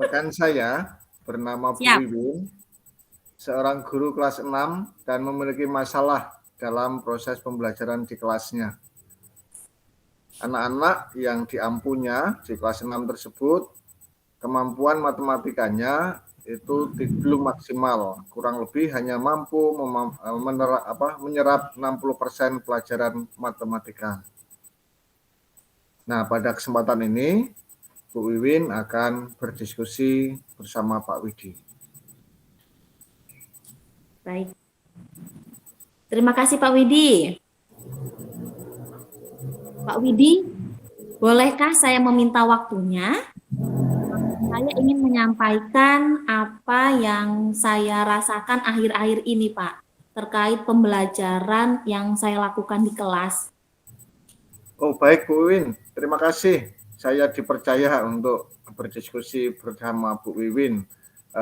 Perkenalkan saya bernama Bu Siap. Wiwin, seorang guru kelas 6 dan memiliki masalah dalam proses pembelajaran di kelasnya. Anak-anak yang diampunya di kelas 6 tersebut, kemampuan matematikanya itu belum maksimal, kurang lebih hanya mampu menyerap 60% pelajaran matematika. Nah, pada kesempatan ini, Bu Wiwin akan berdiskusi bersama Pak Widi. Baik. Terima kasih Pak Widi. Pak Widi, bolehkah saya meminta waktunya? Saya ingin menyampaikan apa yang saya rasakan akhir-akhir ini, Pak, terkait pembelajaran yang saya lakukan di kelas. Oh baik Bu Wiwin, terima kasih saya dipercaya untuk berdiskusi bersama Bu Wiwin.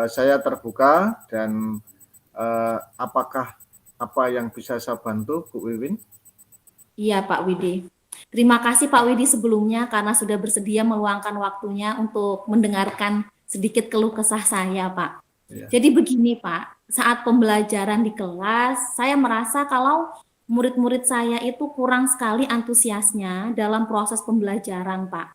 Saya terbuka dan apakah apa yang bisa saya bantu Bu Wiwin? Iya, Pak Widi. Terima kasih Pak Widi sebelumnya karena sudah bersedia meluangkan waktunya untuk mendengarkan sedikit keluh kesah saya, Pak. Ya. Jadi begini, Pak, saat pembelajaran di kelas, saya merasa kalau murid-murid saya itu kurang sekali antusiasnya dalam proses pembelajaran, Pak.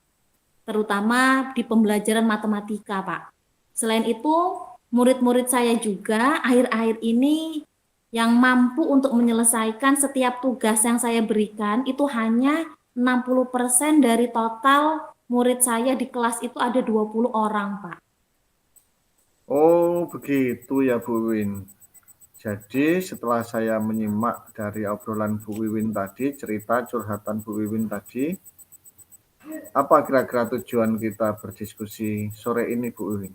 Terutama di pembelajaran matematika, Pak. Selain itu, murid-murid saya juga akhir-akhir ini yang mampu untuk menyelesaikan setiap tugas yang saya berikan itu hanya 60% dari total murid saya di kelas itu ada 20 orang, Pak. Oh begitu ya Bu Wiwin. Jadi setelah saya menyimak dari obrolan Bu Wiwin tadi, cerita curhatan Bu Wiwin tadi, apa kira-kira tujuan kita berdiskusi sore ini Bu Wiwin?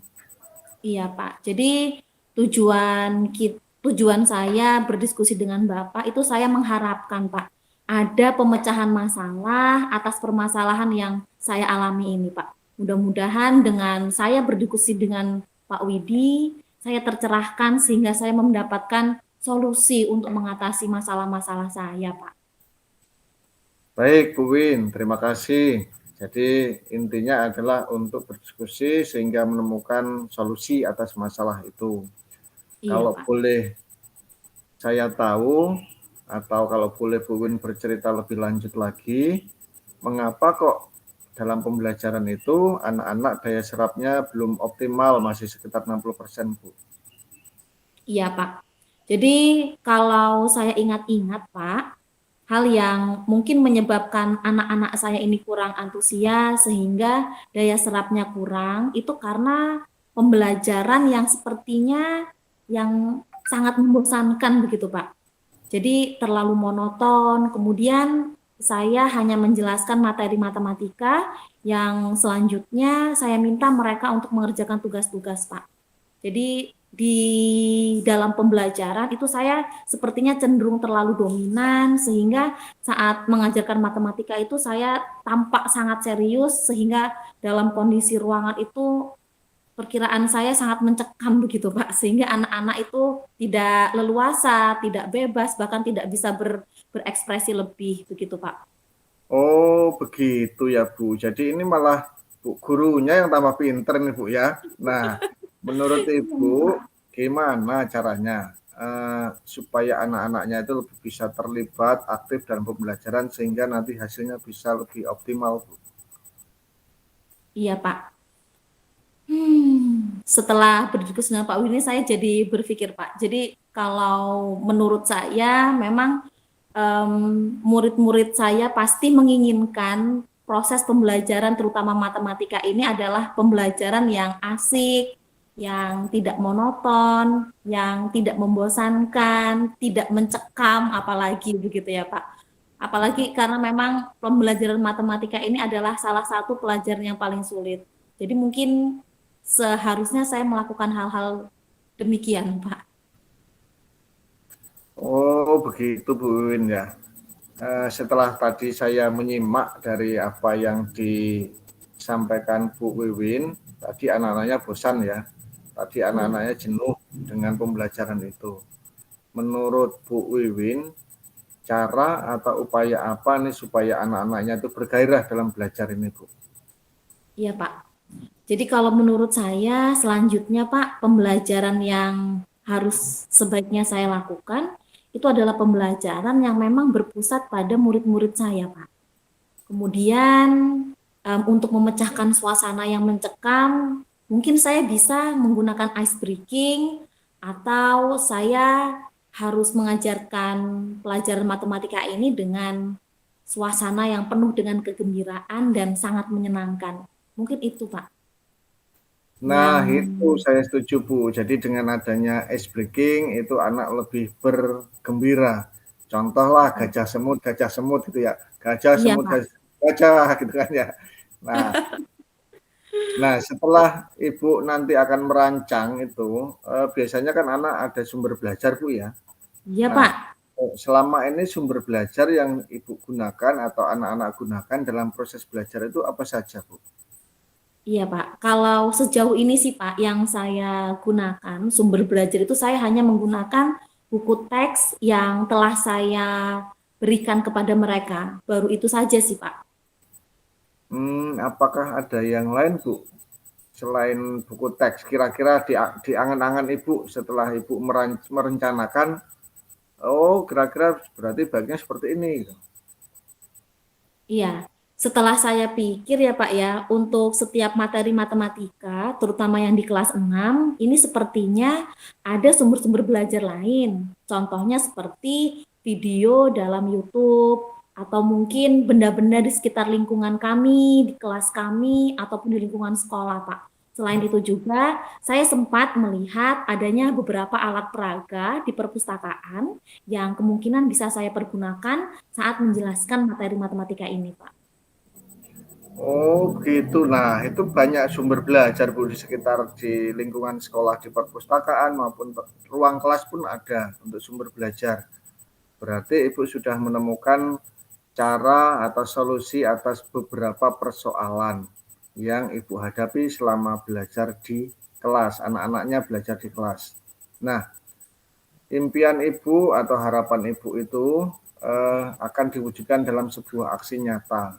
Iya, Pak. Jadi tujuan saya berdiskusi dengan Bapak itu saya mengharapkan, Pak, ada pemecahan masalah atas permasalahan yang saya alami ini, Pak. Mudah-mudahan dengan saya berdiskusi dengan Pak Widi, saya tercerahkan sehingga saya mendapatkan solusi untuk mengatasi masalah-masalah saya, Pak. Baik Bu Win, terima kasih. Jadi intinya adalah untuk berdiskusi sehingga menemukan solusi atas masalah itu. Iya, Kalau Pak. boleh saya tahu atau kalau boleh Bu Win bercerita lebih lanjut lagi, mengapa kok dalam pembelajaran itu anak-anak daya serapnya belum optimal, masih sekitar 60% Bu? Iya, Pak. Jadi kalau saya ingat-ingat, Pak, hal yang mungkin menyebabkan anak-anak saya ini kurang antusias sehingga daya serapnya kurang itu karena pembelajaran yang sepertinya yang sangat membosankan begitu, Pak. Jadi terlalu monoton. Kemudian saya hanya menjelaskan materi matematika yang selanjutnya saya minta mereka untuk mengerjakan tugas-tugas, Pak. Jadi di dalam pembelajaran itu saya sepertinya cenderung terlalu dominan sehingga saat mengajarkan matematika itu saya tampak sangat serius sehingga dalam kondisi ruangan itu perkiraan saya sangat mencekam begitu Pak sehingga anak-anak itu tidak leluasa, tidak bebas bahkan tidak bisa berekspresi lebih begitu Pak. Oh begitu ya Bu. Jadi ini malah Bu gurunya yang tambah pinter nih Bu ya. Nah, menurut Ibu gimana caranya supaya anak-anaknya itu lebih bisa terlibat aktif dalam pembelajaran sehingga nanti hasilnya bisa lebih optimal Bu? Iya Pak. Setelah berdiskusi dengan Pak Willy, saya jadi berpikir Pak. Jadi kalau menurut saya memang murid-murid saya pasti menginginkan proses pembelajaran terutama matematika ini adalah pembelajaran yang asik, yang tidak monoton, yang tidak membosankan, tidak mencekam, apalagi begitu ya Pak. Apalagi karena memang pembelajaran matematika ini adalah salah satu pelajaran yang paling sulit. Jadi mungkin seharusnya saya melakukan hal-hal demikian, Pak. Oh begitu Bu Win ya. Setelah tadi saya menyimak dari apa yang disampaikan Bu Wiwin, tadi anak-anaknya bosan ya. Tadi Iya. anak-anaknya jenuh dengan pembelajaran itu. Menurut Bu Wiwin, cara atau upaya apa nih supaya anak-anaknya itu bergairah dalam belajar ini Bu? Iya, Pak. Jadi kalau menurut saya selanjutnya Pak, pembelajaran yang harus sebaiknya saya lakukan itu adalah pembelajaran yang memang berpusat pada murid-murid saya Pak. Kemudian untuk memecahkan suasana yang mencekam, mungkin saya bisa menggunakan ice breaking atau saya harus mengajarkan pelajaran matematika ini dengan suasana yang penuh dengan kegembiraan dan sangat menyenangkan. Mungkin itu, Pak, Nah, yang itu saya setuju, Bu. Jadi dengan adanya ice breaking itu anak lebih bergembira. Contohlah gajah semut gitu ya. Gajah iya, semut Pak. gajah gitu kan ya. Nah, nah setelah Ibu nanti akan merancang itu biasanya kan anak ada sumber belajar, Bu ya. Iya, Nah, Pak. selama ini sumber belajar yang Ibu gunakan atau anak-anak gunakan dalam proses belajar itu apa saja, Bu? Iya, Pak. Kalau sejauh ini sih, Pak, yang saya gunakan sumber belajar itu saya hanya menggunakan buku teks yang telah saya berikan kepada mereka. Baru itu saja sih, Pak. Apakah ada yang lain, Bu? Selain buku teks, kira-kira di angan-angan Ibu setelah Ibu merencanakan, oh kira-kira berarti baiknya seperti ini. Gitu. Iya, setelah saya pikir ya Pak ya, untuk setiap materi matematika, terutama yang di kelas 6, ini sepertinya ada sumber-sumber belajar lain. Contohnya seperti video dalam YouTube, atau mungkin benda-benda di sekitar lingkungan kami, di kelas kami, ataupun di lingkungan sekolah Pak. Selain itu juga, saya sempat melihat adanya beberapa alat peraga di perpustakaan yang kemungkinan bisa saya pergunakan saat menjelaskan materi matematika ini, Pak. Oh gitu. Nah itu banyak sumber belajar Bu di lingkungan sekolah di perpustakaan maupun ruang kelas pun ada untuk sumber belajar. Berarti Ibu sudah menemukan cara atau solusi atas beberapa persoalan yang Ibu hadapi selama belajar di kelas, anak-anaknya belajar di kelas. Nah, impian Ibu atau harapan Ibu itu akan diwujudkan dalam sebuah aksi nyata.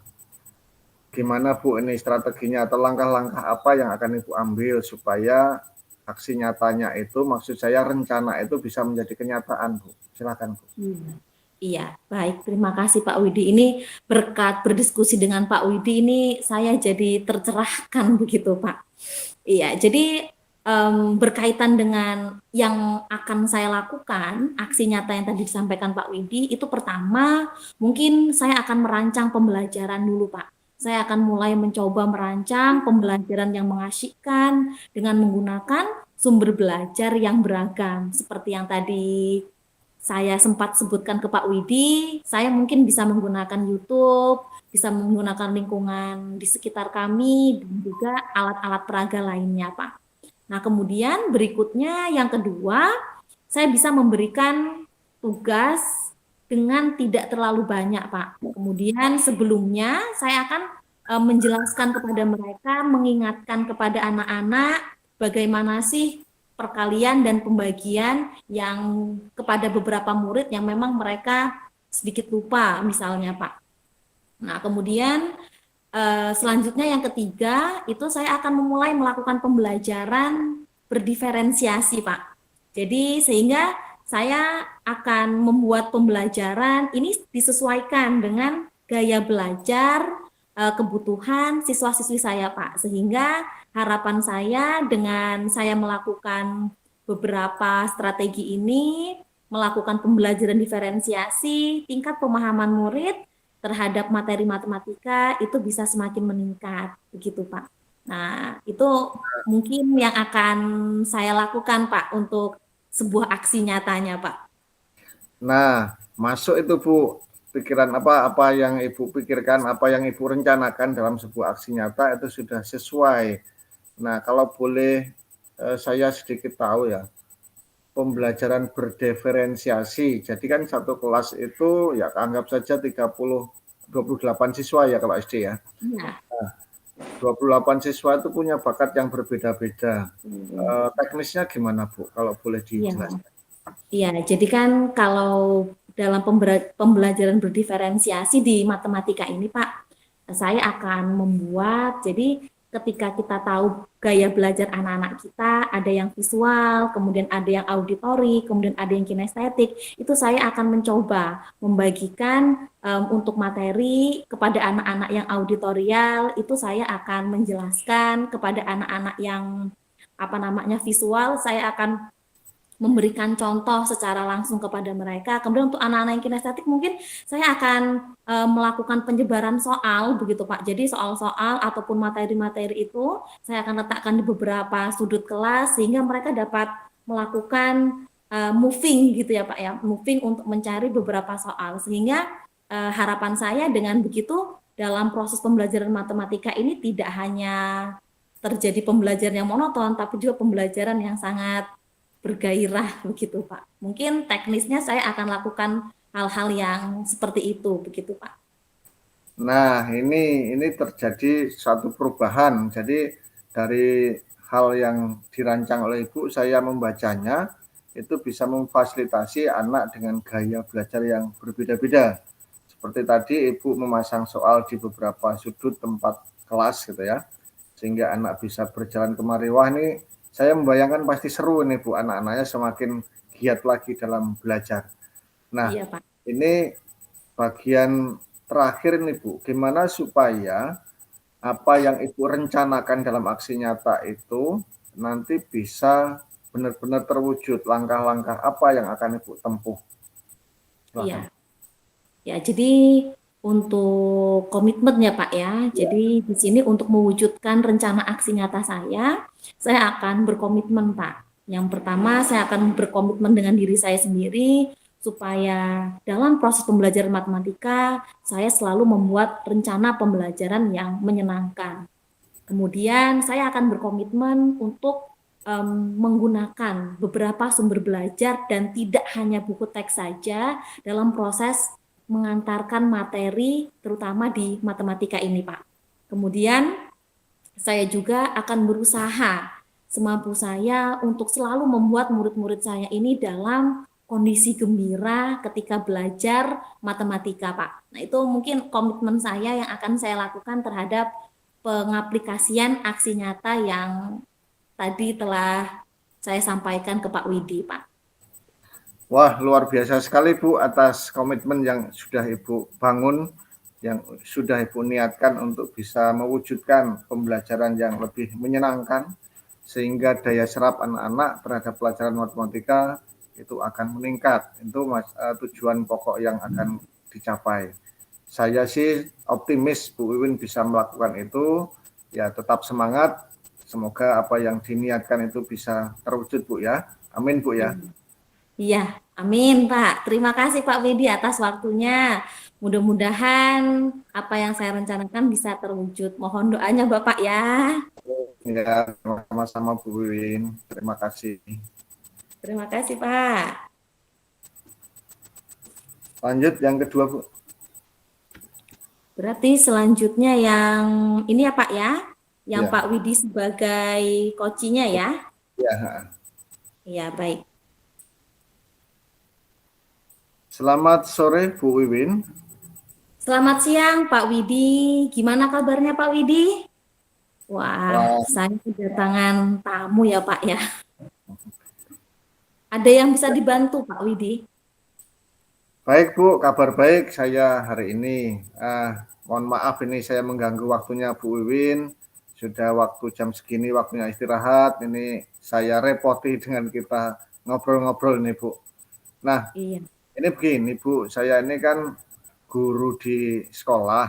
Gimana Bu ini strateginya atau langkah-langkah apa yang akan Ibu ambil supaya aksi nyatanya itu, maksud saya rencana itu bisa menjadi kenyataan Bu. Silakan Bu. Iya, baik. Terima kasih Pak Widi. Ini berkat berdiskusi dengan Pak Widi ini saya jadi tercerahkan begitu Pak. Iya, jadi berkaitan dengan yang akan saya lakukan, aksi nyata yang tadi disampaikan Pak Widi, itu pertama mungkin saya akan merancang pembelajaran dulu Pak. Saya akan mulai mencoba merancang pembelajaran yang mengasyikkan dengan menggunakan sumber belajar yang beragam. Seperti yang tadi saya sempat sebutkan ke Pak Widi, saya mungkin bisa menggunakan YouTube, bisa menggunakan lingkungan di sekitar kami, dan juga alat-alat peraga lainnya, Pak. Nah, kemudian berikutnya yang kedua, saya bisa memberikan tugas dengan tidak terlalu banyak, Pak. Kemudian sebelumnya saya akan menjelaskan kepada mereka, mengingatkan kepada anak-anak bagaimana sih perkalian dan pembagian yang kepada beberapa murid yang memang mereka sedikit lupa misalnya, Pak. Nah, kemudian selanjutnya yang ketiga itu saya akan memulai melakukan pembelajaran berdiferensiasi, Pak. Jadi sehingga saya akan membuat pembelajaran ini disesuaikan dengan gaya belajar kebutuhan siswa-siswi saya, Pak. Sehingga harapan saya dengan saya melakukan beberapa strategi ini, melakukan pembelajaran diferensiasi, tingkat pemahaman murid terhadap materi matematika itu bisa semakin meningkat, begitu Pak. Nah, itu mungkin yang akan saya lakukan Pak untuk sebuah aksi nyatanya Pak. Nah, masuk itu Bu, pikiran apa yang Ibu pikirkan, apa yang Ibu rencanakan dalam sebuah aksi nyata itu sudah sesuai. Nah, kalau boleh saya sedikit tahu ya, pembelajaran berdiferensiasi. Jadi kan satu kelas itu ya anggap saja 28 siswa ya kalau SD ya. Iya. Nah, 28 siswa itu punya bakat yang berbeda-beda. Teknisnya gimana Bu, kalau boleh Iya. dijelaskan? Iya, jadi kan kalau dalam pembelajaran berdiferensiasi di matematika ini Pak, saya akan membuat jadi ketika kita tahu gaya belajar anak-anak kita, ada yang visual, kemudian ada yang auditori, kemudian ada yang kinestetik, itu saya akan mencoba membagikan untuk materi kepada anak-anak yang auditorial, itu saya akan menjelaskan kepada anak-anak yang apa namanya visual, saya akan memberikan contoh secara langsung kepada mereka. Kemudian untuk anak-anak yang kinestetik mungkin saya akan melakukan penyebaran soal begitu Pak. Jadi soal-soal ataupun materi-materi itu saya akan letakkan di beberapa sudut kelas sehingga mereka dapat melakukan moving gitu ya Pak ya, moving untuk mencari beberapa soal sehingga harapan saya dengan begitu dalam proses pembelajaran matematika ini tidak hanya terjadi pembelajaran yang monoton tapi juga pembelajaran yang sangat bergairah begitu Pak. Mungkin teknisnya saya akan lakukan hal-hal yang seperti itu begitu Pak. Nah, ini terjadi suatu perubahan. Jadi dari hal yang dirancang oleh Ibu, saya membacanya itu bisa memfasilitasi anak dengan gaya belajar yang berbeda-beda. Seperti tadi Ibu memasang soal di beberapa sudut tempat kelas gitu ya, sehingga anak bisa berjalan kemari. Wah, ini saya membayangkan pasti seru nih Bu, anak-anaknya semakin giat lagi dalam belajar. Nah, Iya Pak. ini bagian terakhir nih Bu, gimana supaya apa yang Ibu rencanakan dalam aksi nyata itu nanti bisa benar-benar terwujud, langkah-langkah apa yang akan Ibu tempuh? Silahkan. Iya. Ya, jadi untuk komitmen ya Pak ya. Jadi di sini untuk mewujudkan rencana aksi nyata saya akan berkomitmen Pak. Yang pertama saya akan berkomitmen dengan diri saya sendiri supaya dalam proses pembelajaran matematika saya selalu membuat rencana pembelajaran yang menyenangkan. Kemudian saya akan berkomitmen untuk menggunakan beberapa sumber belajar dan tidak hanya buku teks saja dalam proses mengantarkan materi terutama di matematika ini, Pak. Kemudian saya juga akan berusaha semampu saya untuk selalu membuat murid-murid saya ini dalam kondisi gembira ketika belajar matematika, Pak. Nah, itu mungkin komitmen saya yang akan saya lakukan terhadap pengaplikasian aksi nyata yang tadi telah saya sampaikan ke Pak Widi, Pak. Wah, luar biasa sekali Bu atas komitmen yang sudah Ibu bangun, yang sudah Ibu niatkan untuk bisa mewujudkan pembelajaran yang lebih menyenangkan, sehingga daya serap anak-anak terhadap pelajaran matematika itu akan meningkat. Itu tujuan pokok yang akan dicapai. Saya sih optimis Bu Wiwin bisa melakukan itu, ya tetap semangat, semoga apa yang diniatkan itu bisa terwujud Bu ya. Amin Bu ya. Iya, amin Pak. Terima kasih Pak Widi atas waktunya. Mudah-mudahan apa yang saya rencanakan bisa terwujud. Mohon doanya Bapak ya. Ya, sama-sama Bu Wiwin. Terima kasih. Terima kasih Pak. Lanjut yang kedua Bu. Berarti selanjutnya yang ini ya Pak ya, yang Ya, Pak Widi sebagai coachnya ya. ya. Iya baik. Selamat sore Bu Wiwin. Selamat siang Pak Widi. Gimana kabarnya Pak Widi? Wah, Wah, saya kedatangan tamu ya Pak ya. Ada yang bisa dibantu Pak Widi? baik Bu, kabar baik saya hari ini. Mohon maaf ini saya mengganggu waktunya Bu Wiwin. Sudah waktu jam segini waktunya istirahat. Ini saya repoti dengan kita ngobrol-ngobrol nih Bu. Nah, Iya. ini begini Bu, saya ini kan guru di sekolah.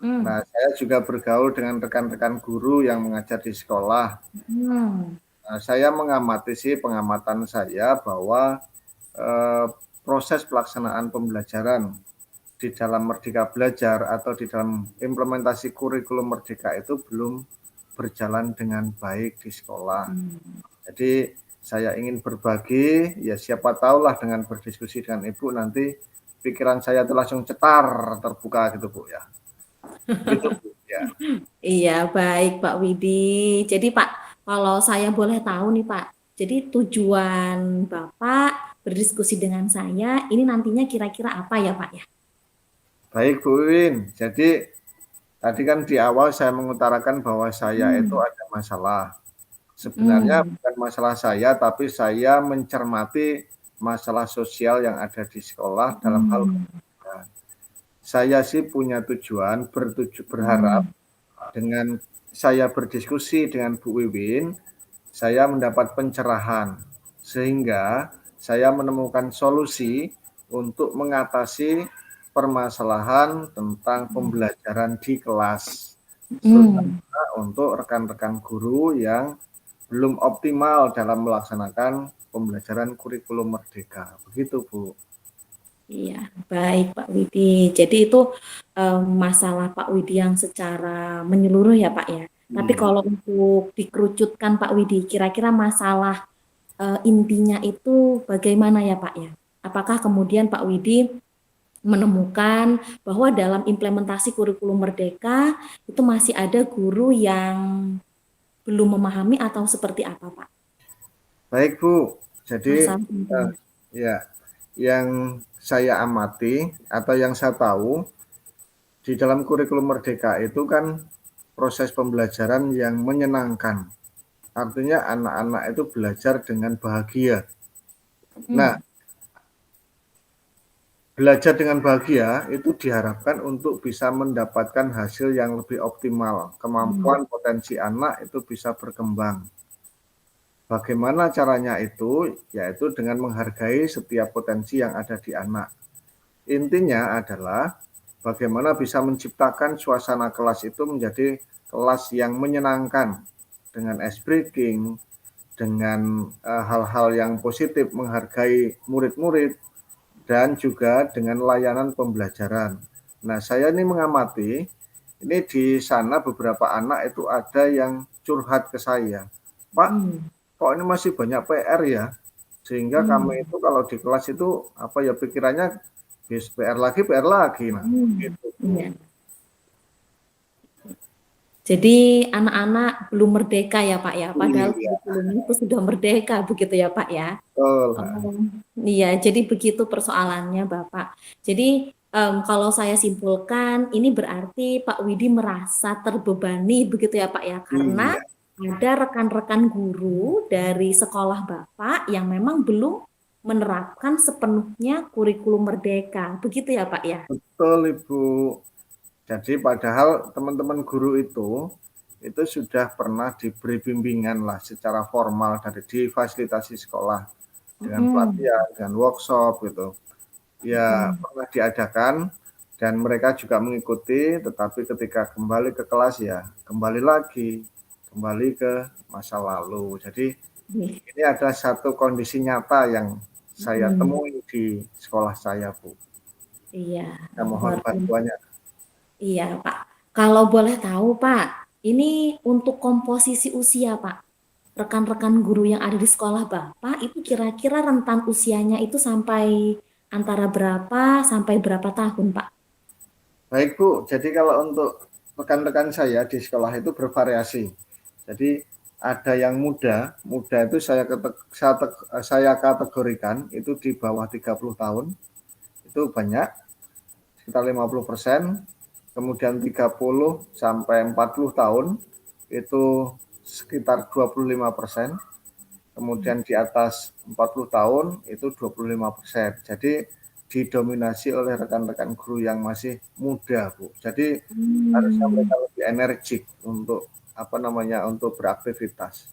Hmm. Nah, saya juga bergaul dengan rekan-rekan guru yang mengajar di sekolah. Hmm. Nah, saya mengamati sih pengamatan saya bahwa proses pelaksanaan pembelajaran di dalam Merdeka Belajar atau di dalam implementasi kurikulum Merdeka itu belum berjalan dengan baik di sekolah. Hmm. Jadi saya ingin berbagi, ya siapa tahulah dengan berdiskusi dengan Ibu nanti pikiran saya itu langsung cetar terbuka gitu Bu ya. Gitu Bu ya. Iya, baik Pak Widi. Jadi Pak, kalau saya boleh tahu nih Pak, jadi tujuan Bapak berdiskusi dengan saya ini nantinya kira-kira apa ya Pak ya? Baik Bu Win. Jadi Tadi kan di awal saya mengutarakan bahwa saya itu Hmm. ada masalah. Sebenarnya Hmm. bukan masalah saya, tapi saya mencermati masalah sosial yang ada di sekolah dalam hal Hmm. pendidikan. Saya sih punya tujuan, berharap Hmm. dengan saya berdiskusi dengan Bu Wiwin, saya mendapat pencerahan, sehingga saya menemukan solusi untuk mengatasi permasalahan tentang pembelajaran di kelas, Hmm. terutama untuk rekan-rekan guru yang belum optimal dalam melaksanakan pembelajaran kurikulum merdeka. Begitu, Bu. Iya, baik Pak Widi. Jadi itu masalah Pak Widi yang secara menyeluruh ya Pak ya. Tapi Iya. kalau untuk dikerucutkan Pak Widi, kira-kira masalah intinya itu bagaimana ya Pak ya? Apakah kemudian Pak Widi menemukan bahwa dalam implementasi kurikulum merdeka itu masih ada guru yang belum memahami atau seperti apa Pak? Baik, Bu. Jadi, Masalah intinya. ya, yang saya amati atau yang saya tahu di dalam kurikulum merdeka itu kan proses pembelajaran yang menyenangkan. Artinya anak-anak itu belajar dengan bahagia. Nah, Hmm. belajar dengan bahagia itu diharapkan untuk bisa mendapatkan hasil yang lebih optimal. Hmm. Kemampuan potensi anak itu bisa berkembang. Bagaimana caranya itu? Yaitu dengan menghargai setiap potensi yang ada di anak. Intinya adalah bagaimana bisa menciptakan suasana kelas itu menjadi kelas yang menyenangkan dengan ice breaking, dengan hal-hal yang positif, menghargai murid-murid, dan juga dengan layanan pembelajaran. Nah, saya ini mengamati, ini di sana beberapa anak itu ada yang curhat ke saya, Pak, Hmm. kok ini masih banyak PR ya? Sehingga kami Hmm. itu kalau di kelas itu apa ya pikirannya PR lagi. Nah, Hmm. gitu Bu. Iya. Jadi anak-anak belum merdeka ya Pak ya, padahal Iya, kurikulumnya itu sudah merdeka begitu ya Pak ya. betul. Oh, iya, jadi begitu persoalannya Bapak. Jadi kalau saya simpulkan, ini berarti Pak Widi merasa terbebani begitu ya Pak ya, karena Iya, ada rekan-rekan guru dari sekolah Bapak yang memang belum menerapkan sepenuhnya kurikulum merdeka, begitu ya Pak ya. betul Ibu. Jadi padahal teman-teman guru itu sudah pernah diberi bimbingan lah secara formal dari di fasilitasi sekolah dengan Mm-mm. pelatihan, dengan workshop gitu. Ya Mm-mm. pernah diadakan dan mereka juga mengikuti, tetapi ketika kembali ke kelas ya kembali lagi, kembali ke masa lalu. Jadi Nih. ini ada satu kondisi nyata yang saya Mm-mm. temui di sekolah saya, Bu. Iya, Saya mohon luar biasa. bantuannya. Iya, Pak. Kalau boleh tahu, Pak, ini untuk komposisi usia, Pak. Rekan-rekan guru yang ada di sekolah Bapak itu kira-kira rentan usianya itu sampai antara berapa sampai berapa tahun, Pak? Baik Bu, jadi kalau untuk rekan-rekan saya di sekolah itu bervariasi. Jadi ada yang muda, muda itu saya kategorikan itu di bawah 30 tahun, itu banyak, sekitar 50%. Kemudian 30 sampai 40 tahun, itu sekitar 25%. Kemudian di atas 40 tahun itu 25%. Jadi didominasi oleh rekan-rekan guru yang masih muda, Bu. Jadi harusnya Hmm, mereka lebih energik untuk apa namanya untuk beraktivitas.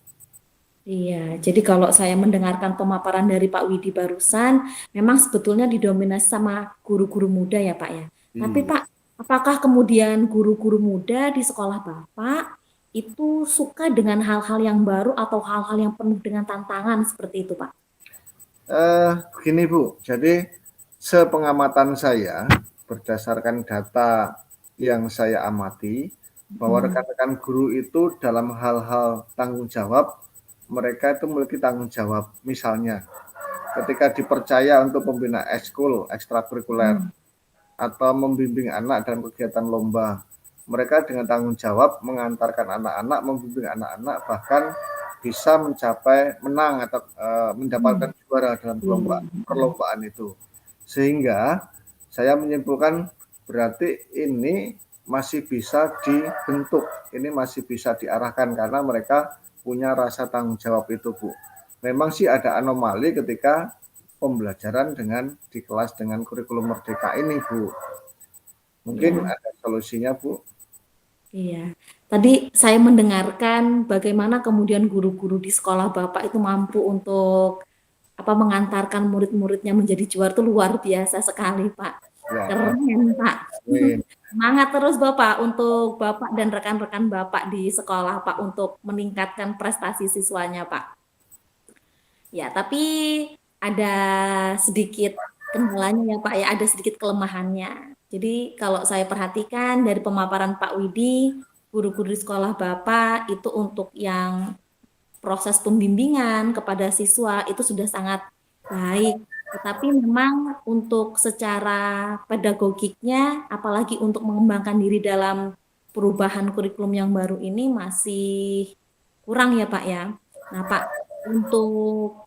iya, jadi kalau saya mendengarkan pemaparan dari Pak Widi barusan, memang sebetulnya didominasi sama guru-guru muda ya, Pak ya. Tapi Iya. Pak, apakah kemudian guru-guru muda di sekolah Bapak itu suka dengan hal-hal yang baru atau hal-hal yang penuh dengan tantangan seperti itu, Pak? Begini Bu, jadi sepengamatan saya berdasarkan data yang saya amati bahwa Hmm. rekan-rekan guru itu dalam hal-hal tanggung jawab mereka itu memiliki tanggung jawab. Misalnya ketika dipercaya untuk membina ekskul ekstrakurikuler Hmm. atau membimbing anak dalam kegiatan lomba, mereka dengan tanggung jawab mengantarkan anak-anak, membimbing anak-anak, bahkan bisa mencapai menang atau mendapatkan Hmm. juara dalam Iya, iya. perlombaan itu. Sehingga saya menyimpulkan berarti ini masih bisa dibentuk, ini masih bisa diarahkan karena mereka punya rasa tanggung jawab itu, Bu. Memang sih ada anomali ketika pembelajaran di kelas dengan kurikulum merdeka ini, Bu. Mungkin Ya, ada solusinya, Bu. iya. Tadi saya mendengarkan bagaimana kemudian guru-guru di sekolah Bapak itu mampu untuk mengantarkan murid-muridnya menjadi juara itu luar biasa sekali, Pak. Ya, Keren, Pak. amin. Semangat terus Bapak untuk Bapak dan rekan-rekan Bapak di sekolah, Pak, untuk meningkatkan prestasi siswanya, Pak. Ya, tapi ada sedikit kendalanya ya, Pak, ya, ada sedikit kelemahannya. Jadi kalau saya perhatikan dari pemaparan Pak Widi, guru-guru di sekolah Bapak itu untuk yang proses pembimbingan kepada siswa itu sudah sangat baik. Tetapi memang untuk secara pedagogiknya, apalagi untuk mengembangkan diri dalam perubahan kurikulum yang baru ini masih kurang ya Pak ya. Nah Pak, untuk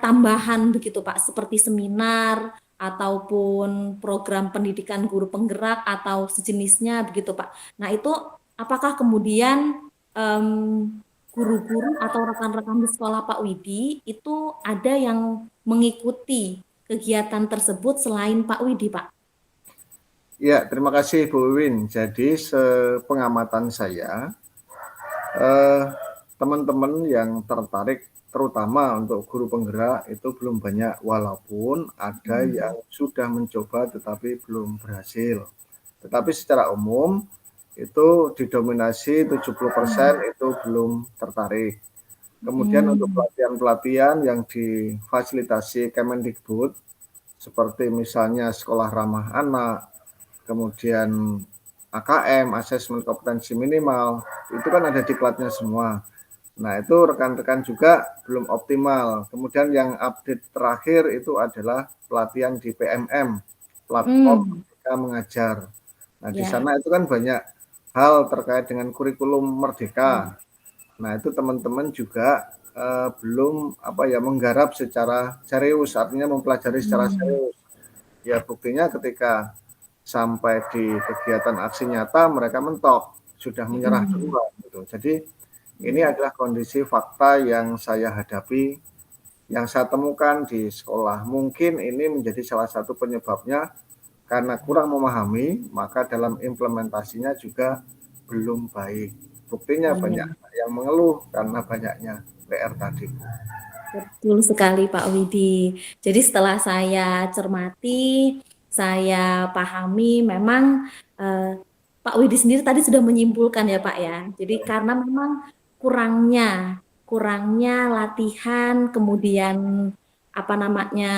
tambahan begitu Pak, seperti seminar ataupun program pendidikan guru penggerak atau sejenisnya begitu Pak. Nah itu apakah kemudian em, guru-guru atau rekan-rekan di sekolah Pak Widi itu ada yang mengikuti kegiatan tersebut selain Pak Widi, Pak? Ya, terima kasih Bu Win. Jadi sepengamatan saya, eh, teman-teman yang tertarik terutama untuk guru penggerak itu belum banyak, walaupun ada Hmm. yang sudah mencoba tetapi belum berhasil. Tetapi secara umum itu didominasi 70% itu belum tertarik. Kemudian untuk Hmm. pelatihan-pelatihan yang difasilitasi Kemendikbud seperti misalnya sekolah ramah anak, kemudian AKM, asesmen kompetensi minimal, itu kan ada diklatnya semua. Nah, itu rekan-rekan juga belum optimal. Kemudian yang update terakhir itu adalah pelatihan di PMM, platform Hmm. Merdeka Mengajar. Nah, di Ya. sana itu kan banyak hal terkait dengan kurikulum Hmm. merdeka. Nah, itu teman-teman juga belum menggarap secara serius, artinya mempelajari secara Hmm. serius. Ya, buktinya ketika sampai di kegiatan aksi nyata mereka mentok, sudah menyerah Hmm. duluan gitu. Jadi ini Ya. adalah kondisi fakta yang saya hadapi, yang saya temukan di sekolah. Mungkin ini menjadi salah satu penyebabnya karena kurang memahami, maka dalam implementasinya juga belum baik. Buktinya banyak Iya. yang mengeluh karena banyaknya PR tadi. Betul sekali Pak Widi. Jadi setelah saya cermati, saya pahami memang Pak Widi sendiri tadi sudah menyimpulkan ya Pak ya. Jadi karena memang kurangnya kurangnya latihan, kemudian apa namanya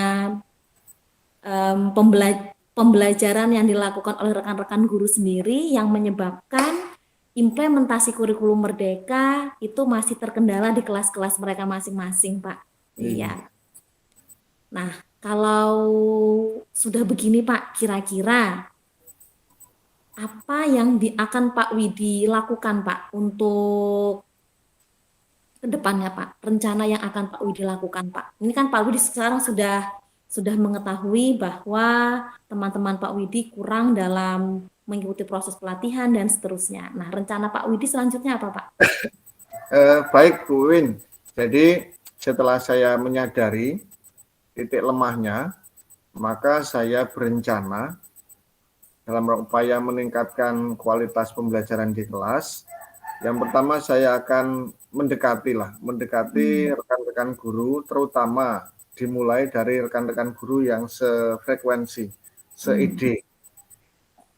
pembelajaran yang dilakukan oleh rekan-rekan guru sendiri yang menyebabkan implementasi kurikulum merdeka itu masih terkendala di kelas-kelas mereka masing-masing, Pak. Iya. Iya. Nah, kalau sudah begini, Pak, kira-kira apa yang akan Pak Widi lakukan, Pak, untuk ke depannya, Pak? Rencana yang akan Pak Widi lakukan, Pak. Ini kan Pak Widi sekarang sudah mengetahui bahwa teman-teman Pak Widi kurang dalam mengikuti proses pelatihan dan seterusnya. Nah, rencana Pak Widi selanjutnya apa, Pak? Baik Bu Win, jadi setelah saya menyadari titik lemahnya, maka saya berencana dalam upaya meningkatkan kualitas pembelajaran di kelas. Yang pertama saya akan mendekati Hmm. rekan-rekan guru, terutama dimulai dari rekan-rekan guru yang sefrekuensi, Hmm. seide.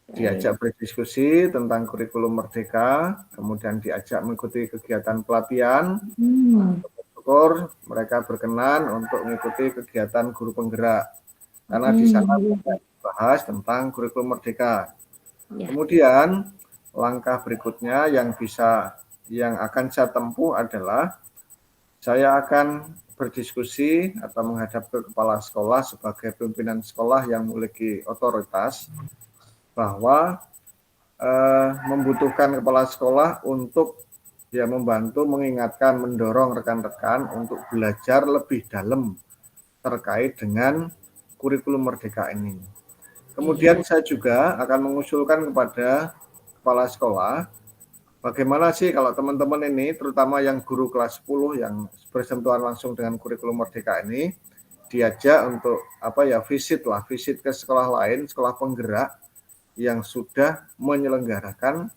Diajak Baik. berdiskusi tentang kurikulum merdeka, kemudian diajak mengikuti kegiatan pelatihan. Hmm. Syukur mereka berkenan untuk mengikuti kegiatan guru penggerak karena di sana Hmm. banyak dibahas tentang kurikulum merdeka. Ya. Kemudian langkah berikutnya yang akan saya tempuh adalah saya akan berdiskusi atau menghadap ke kepala sekolah sebagai pimpinan sekolah yang memiliki otoritas bahwa membutuhkan kepala sekolah untuk membantu mengingatkan, mendorong rekan-rekan untuk belajar lebih dalam terkait dengan kurikulum merdeka ini. Kemudian saya juga akan mengusulkan kepada kepala sekolah, bagaimana sih kalau teman-teman ini, terutama yang guru kelas 10 yang bersentuhan langsung dengan kurikulum Merdeka ini, diajak untuk visit ke sekolah lain, sekolah penggerak yang sudah menyelenggarakan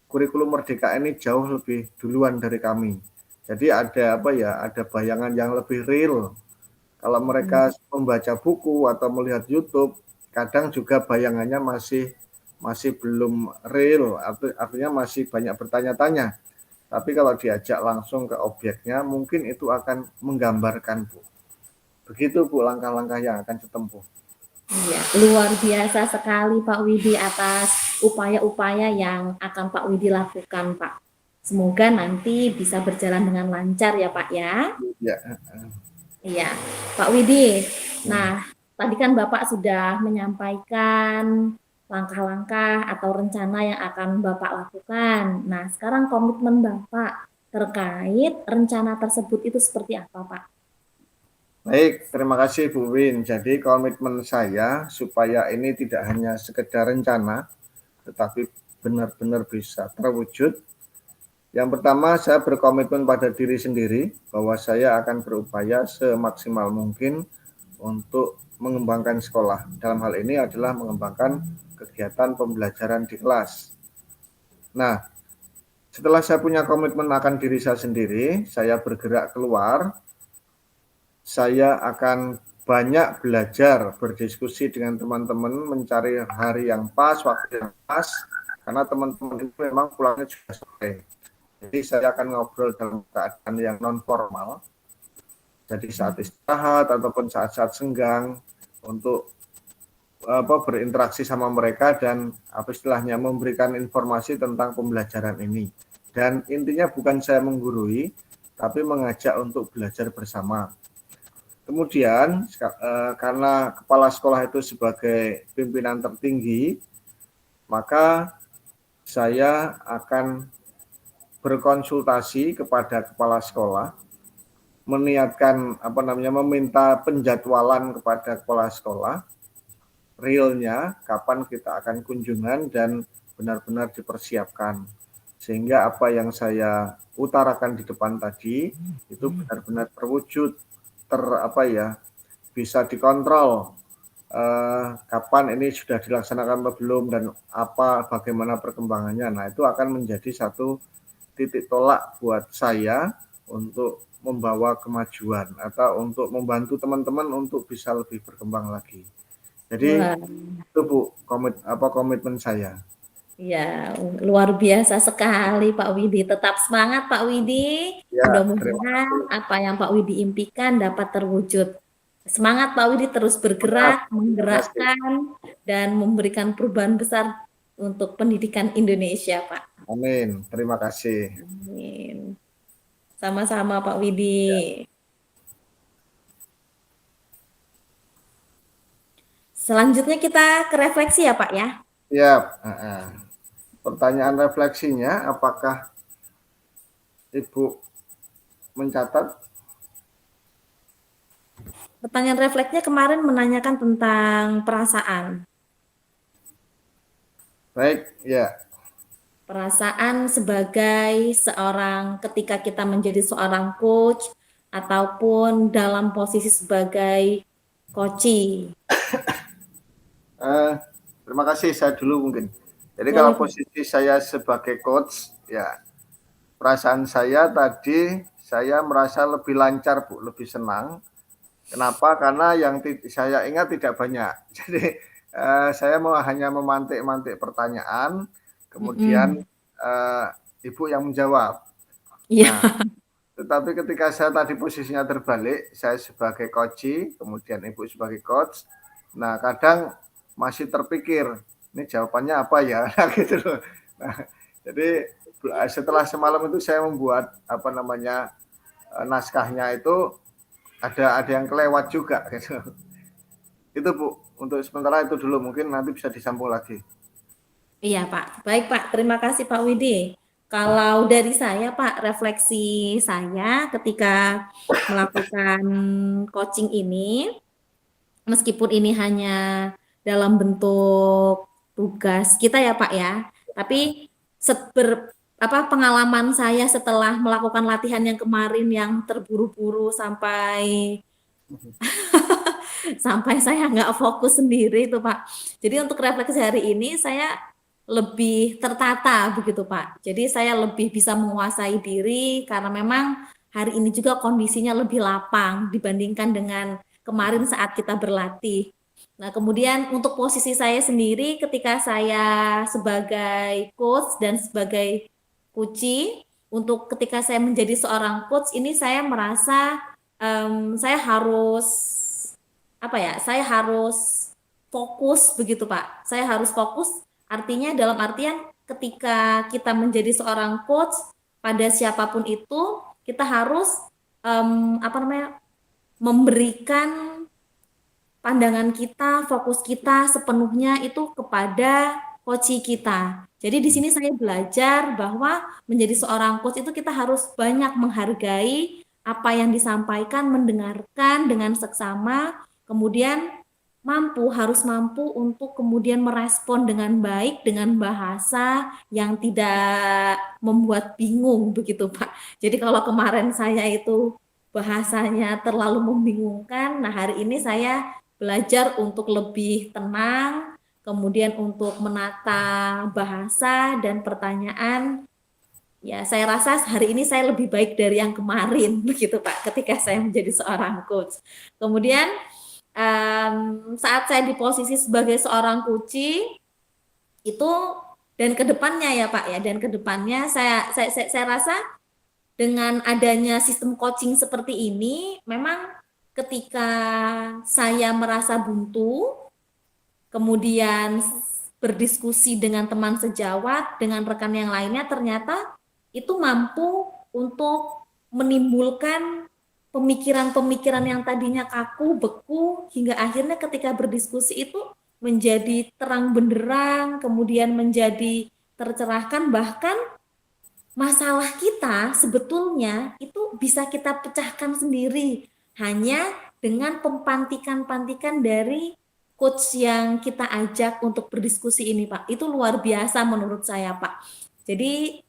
kurikulum Merdeka ini jauh lebih duluan dari kami. Jadi ada ada bayangan yang lebih real. Kalau mereka membaca buku atau melihat YouTube, kadang juga bayangannya masih belum real, artinya masih banyak bertanya-tanya. Tapi kalau diajak langsung ke objeknya, mungkin itu akan menggambarkan, Bu. Begitu, Bu, langkah-langkah yang akan ditempuh. Iya, luar biasa sekali Pak Widi atas upaya-upaya yang akan Pak Widi lakukan, Pak. Semoga nanti bisa berjalan dengan lancar ya, Pak ya. Ya. Iya, Pak Widi. Nah, tadi kan Bapak sudah menyampaikan langkah-langkah atau rencana yang akan Bapak lakukan. Nah, sekarang komitmen Bapak terkait rencana tersebut itu seperti apa, Pak? Baik, terima kasih Bu Win. Jadi komitmen saya supaya ini tidak hanya sekedar rencana, tetapi benar-benar bisa terwujud. Yang pertama, saya berkomitmen pada diri sendiri bahwa saya akan berupaya semaksimal mungkin untuk mengembangkan sekolah. Dalam hal ini adalah mengembangkan kegiatan pembelajaran di kelas. Nah, setelah saya punya komitmen akan diri saya sendiri, saya bergerak keluar. Saya akan banyak belajar, berdiskusi dengan teman-teman, mencari hari yang pas, waktu yang pas, karena teman-teman itu memang pulangnya juga sore. Jadi saya akan ngobrol dalam keadaan yang non formal. Jadi saat istirahat ataupun saat-saat senggang untuk berinteraksi sama mereka dan istilahnya memberikan informasi tentang pembelajaran ini. Dan intinya bukan saya menggurui, tapi mengajak untuk belajar bersama. Kemudian karena kepala sekolah itu sebagai pimpinan tertinggi, maka saya akan berkonsultasi kepada kepala sekolah, meniatkan meminta penjadwalan kepada kepala sekolah, realnya kapan kita akan kunjungan dan benar-benar dipersiapkan. Sehingga apa yang saya utarakan di depan tadi itu benar-benar terwujud, bisa dikontrol kapan ini sudah dilaksanakan atau belum dan bagaimana perkembangannya. Nah, itu akan menjadi satu titik tolak buat saya untuk membawa kemajuan atau untuk membantu teman-teman untuk bisa lebih berkembang lagi. Jadi itu Bu, komitmen saya. Ya, luar biasa sekali Pak Widi. Tetap semangat Pak Widi. Ya, mudah-mudahan apa yang Pak Widi impikan dapat terwujud. Semangat Pak Widi terus bergerak, menggerakkan, dan memberikan perubahan besar untuk pendidikan Indonesia, Pak. Amin. Terima kasih. Amin. Sama-sama Pak Widi. Ya. Selanjutnya kita ke refleksi ya Pak ya. Ya. Pertanyaan refleksinya, apakah Ibu mencatat? Pertanyaan refleksinya kemarin menanyakan tentang perasaan. Baik, ya. Perasaan sebagai seorang ketika kita menjadi seorang coach ataupun dalam posisi sebagai coaching. Terima kasih, saya dulu mungkin. Jadi kalau posisi saya sebagai coach, ya perasaan saya tadi saya merasa lebih lancar Bu, lebih senang. Kenapa? Karena yang saya ingat tidak banyak. Jadi saya hanya memantik-mantik pertanyaan, kemudian Ibu yang menjawab. Iya. Nah, tetapi ketika saya tadi posisinya terbalik, saya sebagai coach, kemudian Ibu sebagai coach. Nah, kadang masih terpikir, ini jawabannya apa ya? Gitu loh. Nah, jadi setelah semalam itu saya membuat naskahnya itu ada yang kelewat juga gitu. Itu Bu, untuk sementara itu dulu, mungkin nanti bisa disambung lagi. Iya Pak, baik Pak, terima kasih Pak Widi. Kalau dari saya Pak, refleksi saya ketika melakukan coaching ini, meskipun ini hanya dalam bentuk tugas kita ya Pak ya. Tapi pengalaman saya setelah melakukan latihan yang kemarin yang terburu-buru sampai sampai saya nggak fokus sendiri itu Pak. Jadi untuk refleksi hari ini saya lebih tertata begitu Pak. Jadi saya lebih bisa menguasai diri karena memang hari ini juga kondisinya lebih lapang dibandingkan dengan kemarin saat kita berlatih. Nah, kemudian untuk posisi saya sendiri ketika saya sebagai coach dan sebagai coachee, untuk ketika saya menjadi seorang coach ini saya merasa saya harus saya harus fokus begitu Pak. Saya harus fokus artinya dalam artian ketika kita menjadi seorang coach pada siapapun itu kita harus memberikan pandangan kita, fokus kita sepenuhnya itu kepada coach kita. Jadi di sini saya belajar bahwa menjadi seorang coach itu kita harus banyak menghargai apa yang disampaikan, mendengarkan dengan seksama, kemudian harus mampu untuk kemudian merespon dengan baik dengan bahasa yang tidak membuat bingung begitu Pak. Jadi kalau kemarin saya itu bahasanya terlalu membingungkan, nah hari ini saya belajar untuk lebih tenang, kemudian untuk menata bahasa dan pertanyaan. Ya, saya rasa hari ini saya lebih baik dari yang kemarin, begitu Pak, ketika saya menjadi seorang coach. Kemudian saat saya di posisi sebagai seorang coachee itu dan kedepannya ya Pak ya, dan kedepannya saya rasa dengan adanya sistem coaching seperti ini, memang ketika saya merasa buntu, kemudian berdiskusi dengan teman sejawat, dengan rekan yang lainnya, ternyata itu mampu untuk menimbulkan pemikiran-pemikiran yang tadinya kaku, beku, hingga akhirnya ketika berdiskusi itu menjadi terang benderang, kemudian menjadi tercerahkan, bahkan masalah kita sebetulnya itu bisa kita pecahkan sendiri hanya dengan pempantikan-pantikan dari coach yang kita ajak untuk berdiskusi ini Pak. Itu luar biasa menurut saya Pak. Jadi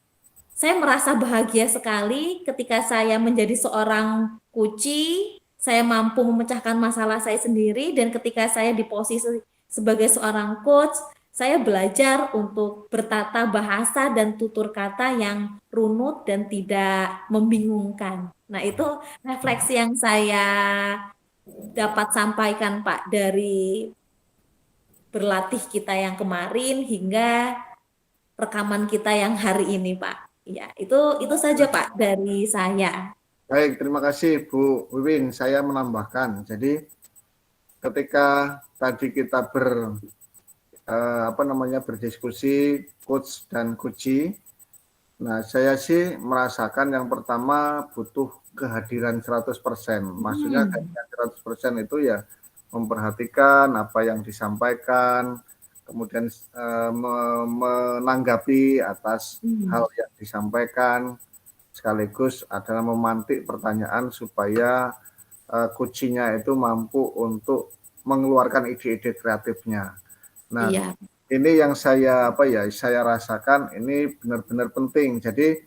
saya merasa bahagia sekali ketika saya menjadi seorang coachee, saya mampu memecahkan masalah saya sendiri dan ketika saya di posisi sebagai seorang coach, saya belajar untuk bertata bahasa dan tutur kata yang runut dan tidak membingungkan. Nah, itu refleksi yang saya dapat sampaikan Pak dari berlatih kita yang kemarin hingga rekaman kita yang hari ini Pak. Ya, itu saja Pak dari saya. Baik, terima kasih Bu Wiwin. Saya menambahkan, jadi ketika tadi kita berdiskusi coach dan coachee, nah saya sih merasakan yang pertama butuh kehadiran 100%. Maksudnya kehadiran 100% itu ya memperhatikan apa yang disampaikan, kemudian menanggapi atas hal yang disampaikan, sekaligus adalah memantik pertanyaan supaya coaching-nya itu mampu untuk mengeluarkan ide-ide kreatifnya. Nah, Iya. ini yang saya rasakan ini benar-benar penting. Jadi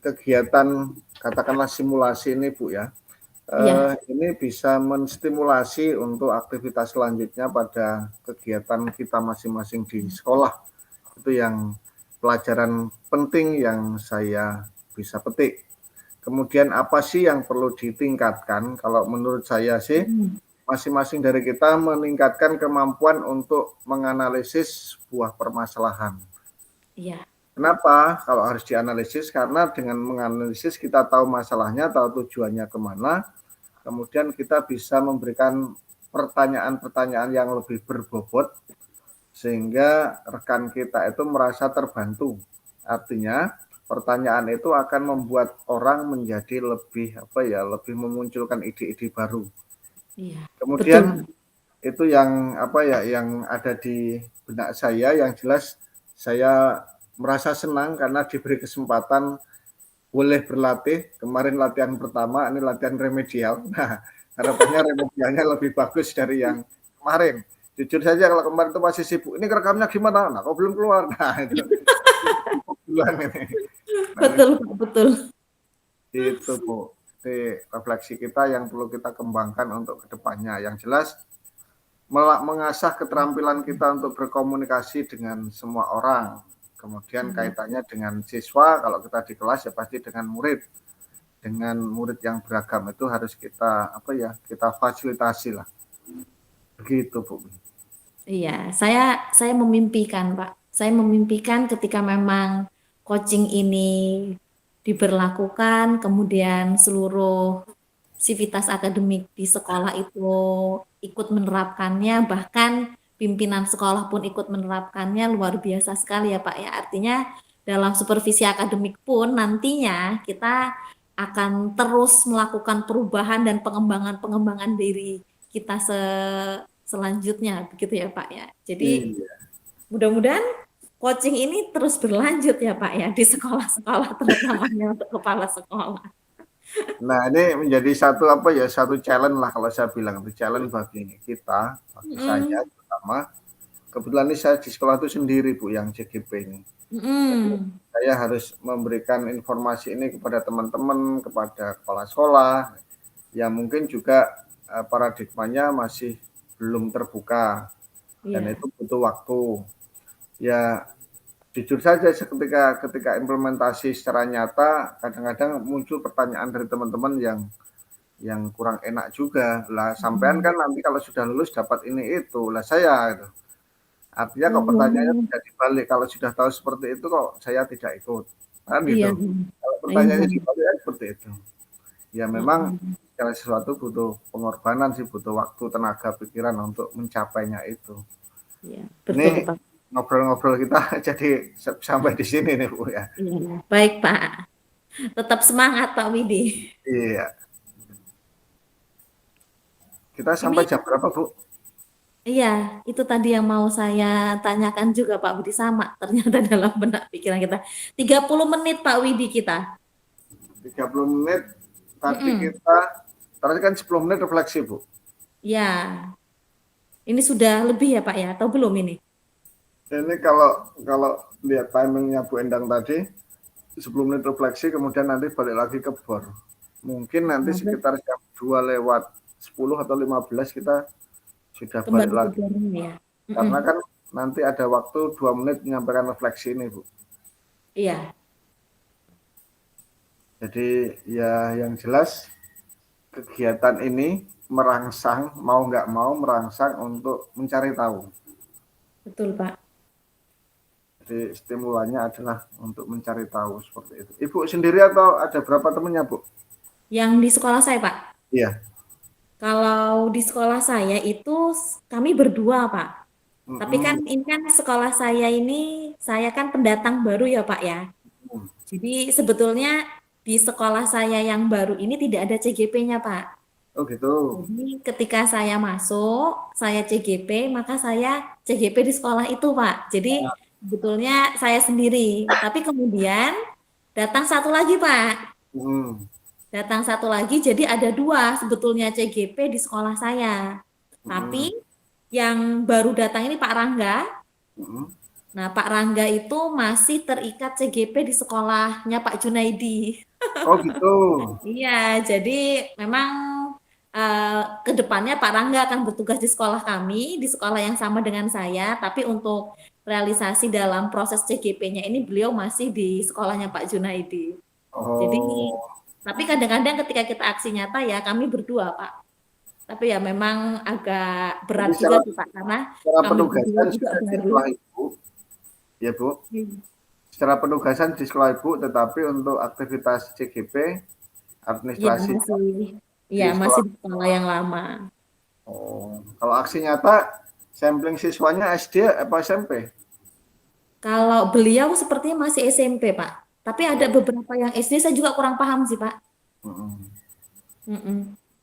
kegiatan katakanlah simulasi ini Bu ya, ini bisa menstimulasi untuk aktivitas selanjutnya pada kegiatan kita masing-masing di sekolah. Itu yang pelajaran penting yang saya bisa petik. Kemudian apa sih yang perlu ditingkatkan? Kalau menurut saya sih, masing-masing dari kita meningkatkan kemampuan untuk menganalisis sebuah permasalahan. Iya. Kenapa? Kalau harus dianalisis, karena dengan menganalisis kita tahu masalahnya, tahu tujuannya kemana, kemudian kita bisa memberikan pertanyaan-pertanyaan yang lebih berbobot, sehingga rekan kita itu merasa terbantu. Artinya, pertanyaan itu akan membuat orang menjadi lebih memunculkan ide-ide baru. Iya. Kemudian Betul. itu yang yang ada di benak saya, yang jelas saya merasa senang karena diberi kesempatan boleh berlatih. Kemarin latihan pertama, ini latihan remedial. Nah, harapannya remedialnya lebih bagus dari yang kemarin. Jujur saja kalau kemarin itu masih sibuk, "Ini rekamnya gimana?" Nah, kok belum keluar? Nah, itu sibuk duluan ini. Nah, ini Betul, Pak, betul. itu, Bu. Jadi refleksi kita yang perlu kita kembangkan untuk kedepannya. Yang jelas mengasah keterampilan kita untuk berkomunikasi dengan semua orang. Kemudian Iya, kaitannya dengan siswa, kalau kita di kelas ya pasti dengan murid. Dengan murid yang beragam itu harus kita apa ya, kita fasilitasi lah. Begitu, Bu. iya, saya memimpikan, Pak. Saya memimpikan ketika memang coaching ini diberlakukan, kemudian seluruh sivitas akademik di sekolah itu ikut menerapkannya, bahkan pimpinan sekolah pun ikut menerapkannya, luar biasa sekali ya Pak ya. Artinya dalam supervisi akademik pun nantinya kita akan terus melakukan perubahan dan pengembangan-pengembangan diri kita selanjutnya, begitu ya Pak ya. Jadi Iya. mudah-mudahan coaching ini terus berlanjut ya Pak ya di sekolah-sekolah terutamanya untuk kepala sekolah. Nah, ini menjadi satu apa ya, satu challenge lah kalau saya bilang, itu challenge bagi kita, bagi saya Mm, terutama. Kebetulan ini saya di sekolah itu sendiri, Bu, yang CGP ini. Jadi mm. saya harus memberikan informasi ini kepada teman-teman, kepada kepala sekolah, yang mungkin juga paradigmanya masih belum terbuka dan Iya, itu butuh waktu. Ya jujur saja ketika implementasi secara nyata kadang-kadang muncul pertanyaan dari teman-teman yang kurang enak juga. Lah sampean mm. kan nanti kalau sudah lulus dapat ini itu. Lah saya gitu. Artinya kok pertanyaannya Oh, tidak dibalik, kalau sudah tahu seperti itu kok saya tidak ikut. Kan iya, gitu. Kalau pertanyaannya iya. dibalik kan seperti itu. Ya memang Mm-mm. segala sesuatu butuh pengorbanan sih, butuh waktu, tenaga, pikiran untuk mencapainya itu. Iya, Ini betul, Pak. ngobrol-ngobrol kita jadi sampai di sini nih Bu ya. Iya, baik, Pak. Tetap semangat, Pak Widi. Iya. Kita sampai Ini, jam berapa Bu? iya, itu tadi yang mau saya tanyakan juga, Pak Widi. Sama, ternyata dalam benak pikiran kita. 30 menit, Pak Widi, kita. 30 menit. Tadi Mm-mm. kita, tadi kan 10 menit refleksi Bu. Ya, ini sudah lebih ya, Pak ya? Atau belum ini? Ini kalau kalau lihat timingnya Bu Endang tadi, 10 menit refleksi, kemudian nanti balik lagi ke bor. Mungkin nanti sekitar jam 2 lewat 10 atau 15 kita sudah balik Kembali ke lagi. Borneo ya? Mm-mm. Karena kan nanti ada waktu 2 menit menyampaikan refleksi ini, Bu. Iya, Jadi ya yang jelas kegiatan ini merangsang, mau nggak mau merangsang untuk mencari tahu. betul, Pak. Jadi stimulannya adalah untuk mencari tahu seperti itu. Ibu sendiri atau ada berapa temannya, Bu? Yang di sekolah saya, Pak. Iya. Kalau di sekolah saya itu kami berdua, Pak. Tapi kan Mm-mm. ini kan sekolah saya kan pendatang baru ya, Pak ya. Jadi sebetulnya di sekolah saya yang baru ini tidak ada CGP-nya, Pak. Oh gitu. Jadi ketika saya masuk, saya CGP, maka saya CGP di sekolah itu, Pak. Jadi sebetulnya saya sendiri. Tapi kemudian datang satu lagi, Pak. Mm. Datang satu lagi, jadi ada dua sebetulnya CGP di sekolah saya. Mm. Tapi yang baru datang ini Pak Rangga. Mm. Nah, Pak Rangga itu masih terikat CGP di sekolahnya Pak Junaidi. Oh gitu. Iya, jadi memang ke depannya Pak Rangga akan bertugas di sekolah kami, di sekolah yang sama dengan saya, tapi untuk realisasi dalam proses CGP-nya ini beliau masih di sekolahnya Pak Junaidi. Jadi, Oh. tapi kadang-kadang ketika kita aksi nyata ya kami berdua, Pak. Tapi ya memang agak Jadi berat juga secara, sih, Pak, karena secara kami berdua penugasan juga sudah di baru. sekolah Ibu, ya Bu. Secara penugasan di sekolah Ibu, tetapi untuk aktivitas CGP, Iya, administrasi iya, di masih sekolah. di sekolah yang lama. Oh, kalau aksi nyata, sampling siswanya SD apa SMP? Kalau beliau sepertinya masih SMP, Pak. Tapi ada Oh, beberapa yang SD saya juga kurang paham sih, Pak. mm, Mm-mm.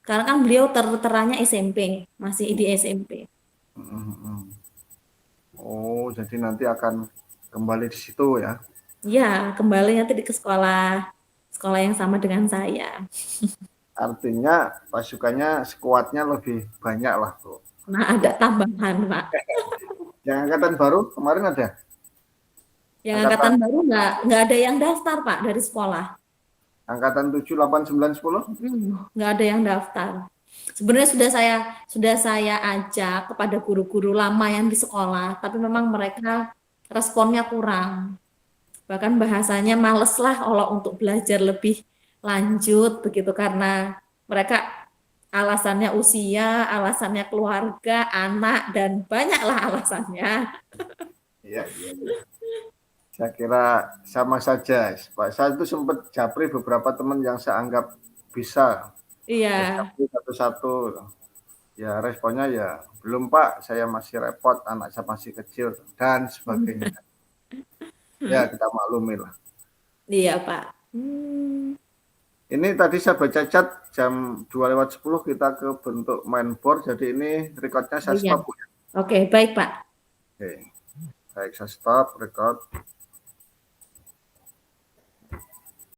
Karena kan beliau terteranya SMP, masih di SMP. mm, mm. Oh, jadi nanti akan kembali di situ ya. Ya, kembali nanti ke sekolah sekolah yang sama dengan saya. Artinya pasukannya skuadnya lebih banyak lah, Bu. Nah, ada tambahan, Pak. Yang angkatan baru kemarin ada? Yang Angkatan angkatan baru nggak ada yang daftar, Pak, dari sekolah. angkatan 7, 8, 9, 10? Nggak ada yang daftar. Sebenarnya sudah saya ajak kepada guru-guru lama yang di sekolah, tapi memang mereka responnya kurang. Bahkan bahasanya males lah kalau untuk belajar lebih lanjut begitu karena mereka alasannya usia, alasannya keluarga, anak, dan banyaklah alasannya. Iya, iya, iya. Saya kira sama saja. Pak, saya itu sempat japri beberapa teman yang saya anggap bisa. Iya. Saya japri satu-satu. Ya responnya ya belum Pak, saya masih repot, anak saya masih kecil dan sebagainya. Ya kita maklumi lah. Iya, Pak. Ini tadi saya baca chat jam 2:10 kita ke bentuk main board, jadi ini recordnya saya Iya. stop. Oke, baik, Pak. Oke, baik saya stop record.